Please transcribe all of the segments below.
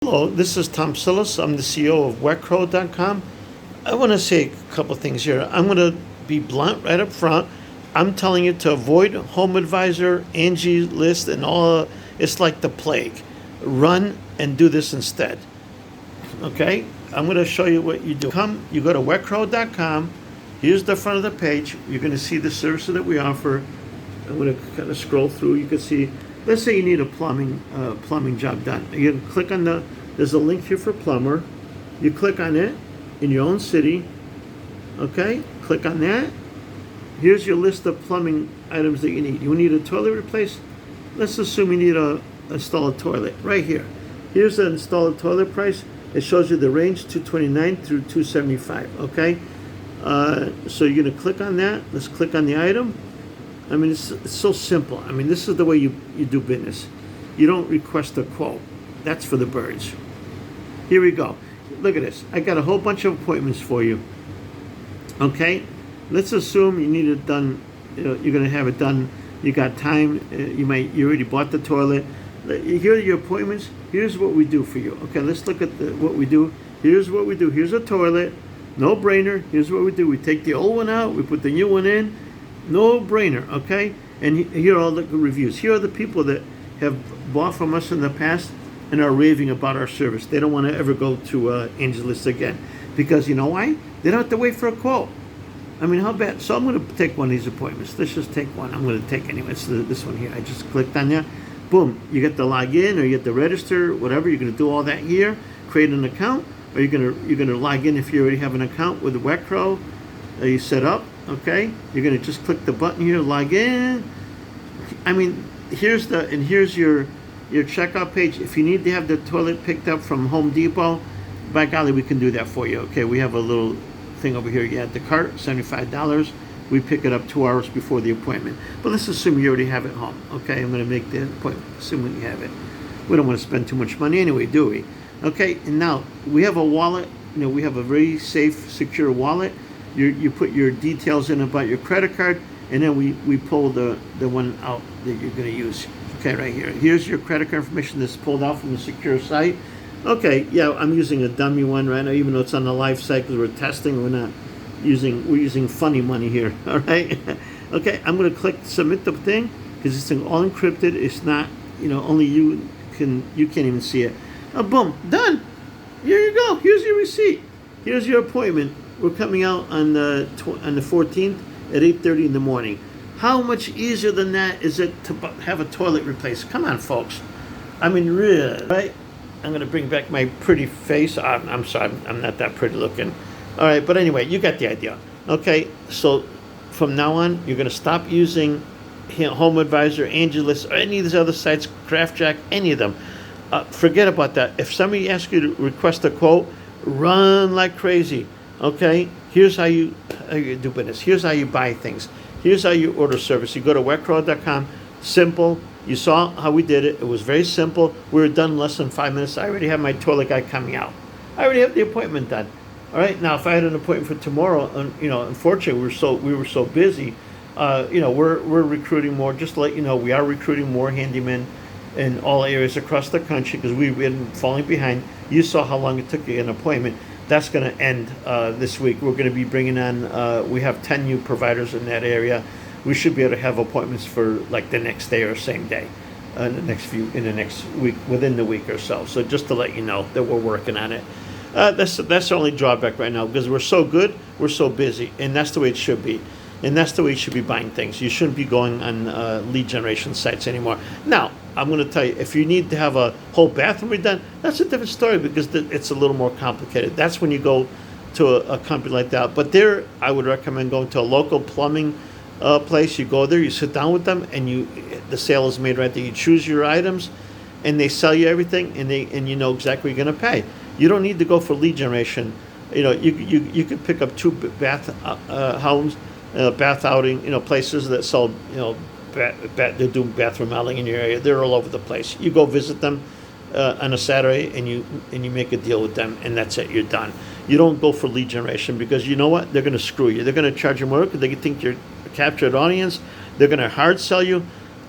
Hello, this is Tom Psillas. I'm the CEO of wetcrow.com. I want to say a couple things here. I'm going to be blunt right up front. I'm telling you to avoid Home Advisor, Angi list, and all. It's like the plague. Run and do this instead. Okay? I'm going to show you what you do. You go to wetcrow.com. Here's the front of the page. You're going to see the services that we offer. I'm going to kind of scroll through. You can see. Let's say you need a plumbing job done. You can click on there's a link here for plumber. You click on it in your own city. Okay, click on that. Here's your list of plumbing items that you need. You need a toilet replaced. Let's assume you need to install a toilet right here. Here's the installed toilet price. It shows you the range 229 through 275. Okay, so you're gonna click on that. Let's click on the item. I mean, it's so simple. I mean, this is the way you do business. You don't request a quote. That's for the birds. Here we go. Look at this. I got a whole bunch of appointments for you. Okay? Let's assume you need it done. You're going to have it done. You got time. You already bought the toilet. Here are your appointments. Here's what we do for you. Okay, let's look at what we do. Here's what we do. Here's a toilet. No brainer. Here's what we do. We take the old one out. We put the new one in. No brainer, okay? And here are all the reviews. Here are the people that have bought from us in the past and are raving about our service. They don't want to ever go to Angelus again. Because you know why? They don't have to wait for a quote. I mean, how bad? So I'm going to take one of these appointments. Let's just take one. I'm going to take anyway. It's this one here. I just clicked on there. Boom. You get to log in or you get to register, whatever. You're going to do all that here. Create an account. Or you're going to log in if you already have an account with Wetcrow. You set up. Okay, you're gonna just click the button here, log in. I mean, here's your checkout page. If you need to have the toilet picked up from Home Depot, by golly, we can do that for you. Okay, we have a little thing over here. You add the cart, $75. We pick it up 2 hours before the appointment. But let's assume you already have it home. Okay, I'm gonna make the appointment. Assuming you have it. We don't want to spend too much money anyway, do we? Okay, and now we have a wallet. We have a very safe, secure wallet. You put your details in about your credit card, and then we pull the one out that you're going to use. Okay, right here. Here's your credit card information that's pulled out from a secure site. Okay, yeah, I'm using a dummy one right now, even though it's on the live site because we're testing. We're using funny money here. All right. Okay, I'm going to click submit the thing because it's all encrypted. It's not, only you can't even see it. Boom, done. Here you go. Here's your receipt. Here's your appointment. We're coming out on the 14th at 8:30 in the morning. How much easier than that is it to have a toilet replaced? Come on, folks. I mean, really, right? I'm going to bring back my pretty face. I'm sorry, I'm not that pretty looking. All right, but anyway, you got the idea. Okay, so from now on, you're going to stop using Home Advisor, Angelus, or any of these other sites, CraftJack, any of them. Forget about that. If somebody asks you to request a quote, run like crazy. Okay, here's how you do business. Here's how you buy things. Here's how you order service. You go to wetcrow.com. Simple. You saw how we did it. It was very simple. We were done in less than 5 minutes. I already have my toilet guy coming out. I already have the appointment done. All right. Now, if I had an appointment for tomorrow, unfortunately, we were so busy. We're recruiting more. Just to let you know, we are recruiting more handymen in all areas across the country because we've been falling behind. You saw how long it took to get an appointment. That's going to end this week. We're going to be bringing on, we have 10 new providers in that area. We should be able to have appointments for like the next day or same day, in the next week, within the week or so. So just to let you know that we're working on it. That's the only drawback right now because we're so good, we're so busy, and that's the way it should be. And that's the way you should be buying things. You shouldn't be going on lead generation sites anymore. Now, I'm going to tell you, if you need to have a whole bathroom redone, that's a different story because it's a little more complicated. That's when you go to a company like that. But there, I would recommend going to a local plumbing place. You go there, you sit down with them, and the sale is made right there. You choose your items, and they sell you everything, and you know exactly what you're going to pay. You don't need to go for lead generation. You could pick up 2 bath homes. Bath outing, places that sell, they do bathroom outing in your area. They're all over the place. You go visit them on a Saturday, and you make a deal with them, and that's it. You're done. You don't go for lead generation because you know what? They're going to screw you. They're going to charge you more because they think you're a captured audience. They're going to hard sell you.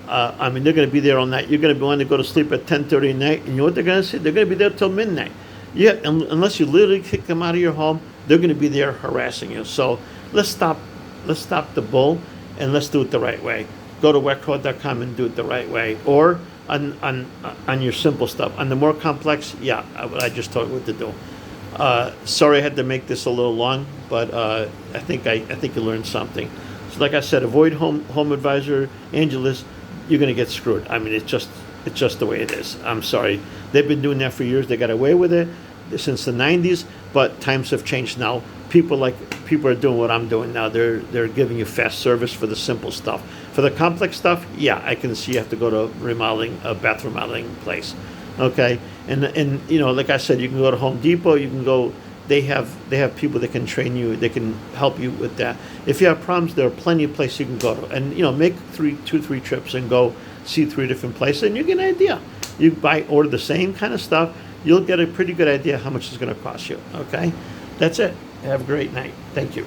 I mean, they're going to be there all night. You're going to want to go to sleep at 10:30 at night, and you know what they're going to say? They're going to be there till midnight. Yeah, unless you literally kick them out of your home, they're going to be there harassing you. So let's stop the bull, and let's do it the right way. Go to wetcrow.com and do it the right way, or on your simple stuff. On the more complex, yeah, I just told you what to do. Sorry I had to make this a little long, but I think you learned something. So like I said, avoid home advisor, Angelus. You're going to get screwed. I mean, it's just the way it is. I'm sorry. They've been doing that for years. They got away with it since the 90s, but times have changed now. People are doing what I'm doing now. They're giving you fast service for the simple stuff. For the complex stuff, yeah, I can see you have to go to a bathroom remodeling place. Okay? And you know, like I said, you can go to Home Depot, you can go. They have people that can train you. They can help you with that. If you have problems, there are plenty of places you can go to, and you know, make 3 trips and go see 3 different places, and you get an idea. You order the same kind of stuff, you'll get a pretty good idea how much it's going to cost you. Okay, that's it. Have a great night. Thank you.